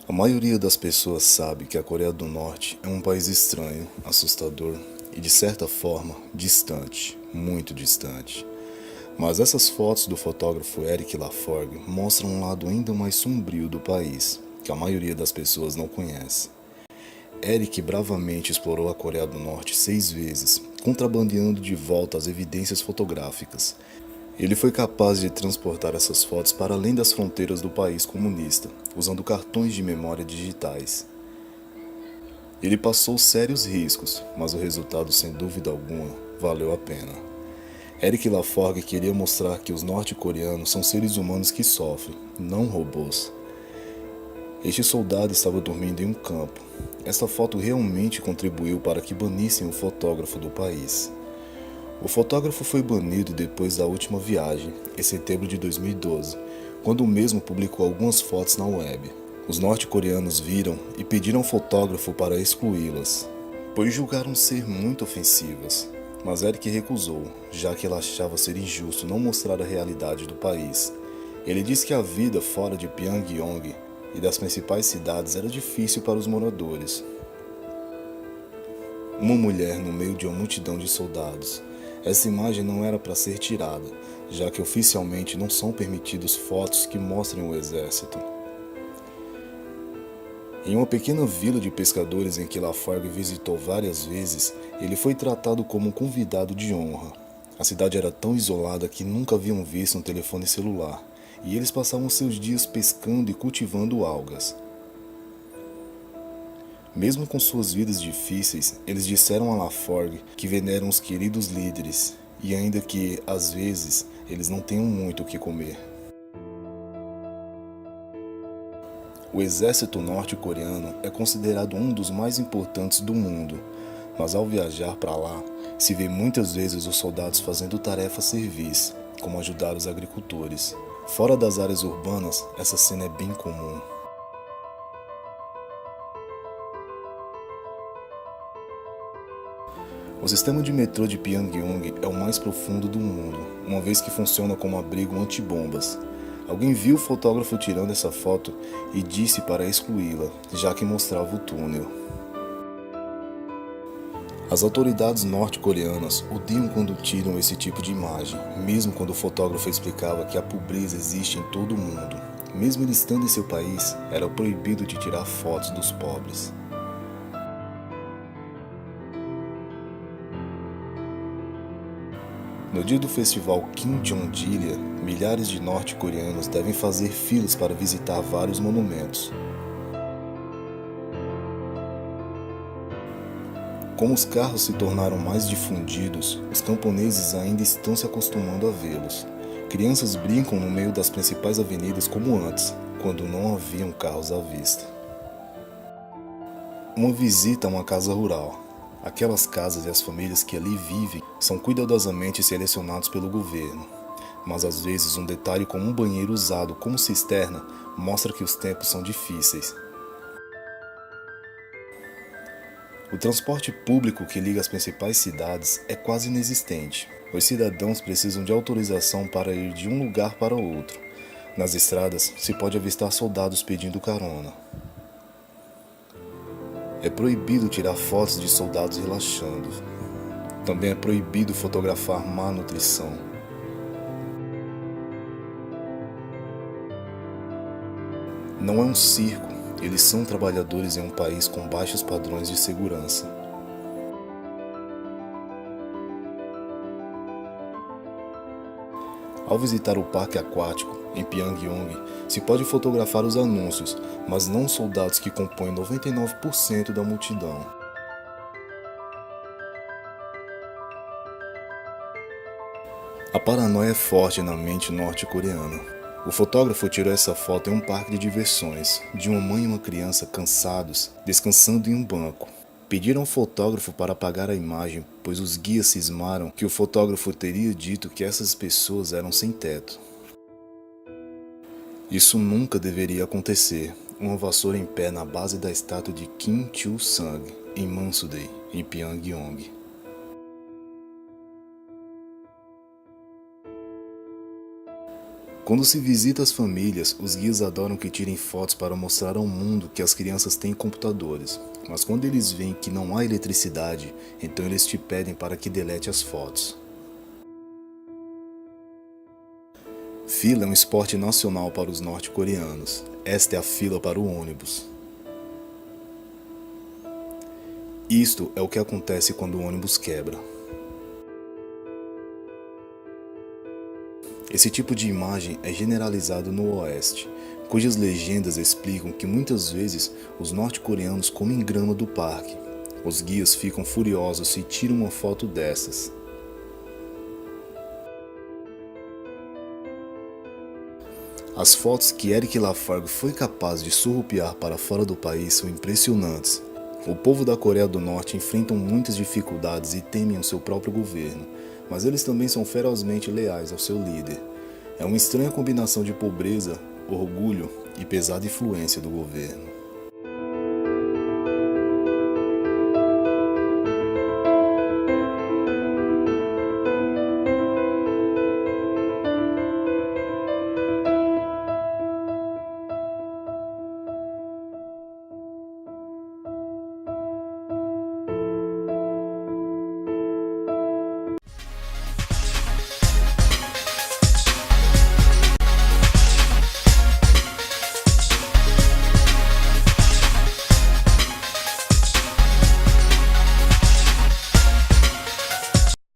A maioria das pessoas sabe que a Coreia do Norte é um país estranho, assustador e, de certa forma, distante, muito distante. Mas essas fotos do fotógrafo Eric Laforgue mostram um lado ainda mais sombrio do país, que a maioria das pessoas não conhece. Eric bravamente explorou a Coreia do Norte 6 vezes, contrabandeando de volta as evidências fotográficas. Ele foi capaz de transportar essas fotos para além das fronteiras do país comunista, usando cartões de memória digitais. Ele passou sérios riscos, mas o resultado, sem dúvida alguma, valeu a pena. Eric Laforgue queria mostrar que os norte-coreanos são seres humanos que sofrem, não robôs. Este soldado estava dormindo em um campo. Esta foto realmente contribuiu para que banissem o fotógrafo do país. O fotógrafo foi banido depois da última viagem, em setembro de 2012, quando o mesmo publicou algumas fotos na web. Os norte-coreanos viram e pediram ao fotógrafo para excluí-las, pois julgaram ser muito ofensivas. Mas Eric recusou, já que ele achava ser injusto não mostrar a realidade do país. Ele disse que a vida fora de Pyongyang e das principais cidades era difícil para os moradores. Uma mulher no meio de uma multidão de soldados. Essa imagem não era para ser tirada, já que oficialmente não são permitidas fotos que mostrem o exército. Em uma pequena vila de pescadores em que Lafargue visitou várias vezes, ele foi tratado como um convidado de honra. A cidade era tão isolada que nunca haviam visto um telefone celular, e eles passavam seus dias pescando e cultivando algas. Mesmo com suas vidas difíceis, eles disseram a Laforgue que veneram os queridos líderes, e ainda que, às vezes, eles não tenham muito o que comer. O exército norte-coreano é considerado um dos mais importantes do mundo, mas ao viajar para lá, se vê muitas vezes os soldados fazendo tarefas servis, como ajudar os agricultores. Fora das áreas urbanas, essa cena é bem comum. O sistema de metrô de Pyongyang é o mais profundo do mundo, uma vez que funciona como abrigo antibombas. Alguém viu o fotógrafo tirando essa foto e disse para excluí-la, já que mostrava o túnel. As autoridades norte-coreanas odeiam quando tiram esse tipo de imagem, mesmo quando o fotógrafo explicava que a pobreza existe em todo o mundo. Mesmo ele estando em seu país, era proibido de tirar fotos dos pobres. No dia do festival Kim Jong-il, milhares de norte-coreanos devem fazer filas para visitar vários monumentos. Como os carros se tornaram mais difundidos, os camponeses ainda estão se acostumando a vê-los. Crianças brincam no meio das principais avenidas como antes, quando não haviam carros à vista. Uma visita a uma casa rural. Aquelas casas e as famílias que ali vivem são cuidadosamente selecionados pelo governo, mas às vezes um detalhe como um banheiro usado como cisterna mostra que os tempos são difíceis. O transporte público que liga as principais cidades é quase inexistente. Os cidadãos precisam de autorização para ir de um lugar para outro. Nas estradas se pode avistar soldados pedindo carona. É proibido tirar fotos de soldados relaxando. Também é proibido fotografar má nutrição. Não é um circo, eles são trabalhadores em um país com baixos padrões de segurança. Ao visitar o parque aquático, em Pyongyang, se pode fotografar os anúncios, mas não os soldados que compõem 99% da multidão. A paranoia é forte na mente norte-coreana. O fotógrafo tirou essa foto em um parque de diversões, de uma mãe e uma criança cansados, descansando em um banco. Pediram ao fotógrafo para apagar a imagem, pois os guias cismaram que o fotógrafo teria dito que essas pessoas eram sem teto. Isso nunca deveria acontecer. Uma vassoura em pé na base da estátua de Kim Il-sung, em Mansudae, em Pyongyang. Quando se visita as famílias, os guias adoram que tirem fotos para mostrar ao mundo que as crianças têm computadores. Mas quando eles veem que não há eletricidade, então eles te pedem para que delete as fotos. Fila é um esporte nacional para os norte-coreanos. Esta é a fila para o ônibus. Isto é o que acontece quando o ônibus quebra. Esse tipo de imagem é generalizado no Oeste, cujas legendas explicam que muitas vezes os norte-coreanos comem grama do parque. Os guias ficam furiosos se tiram uma foto dessas. As fotos que Eric Lafargue foi capaz de surrupiar para fora do país são impressionantes. O povo da Coreia do Norte enfrentam muitas dificuldades e temem o seu próprio governo, mas eles também são ferozmente leais ao seu líder. É uma estranha combinação de pobreza, orgulho e pesada influência do governo.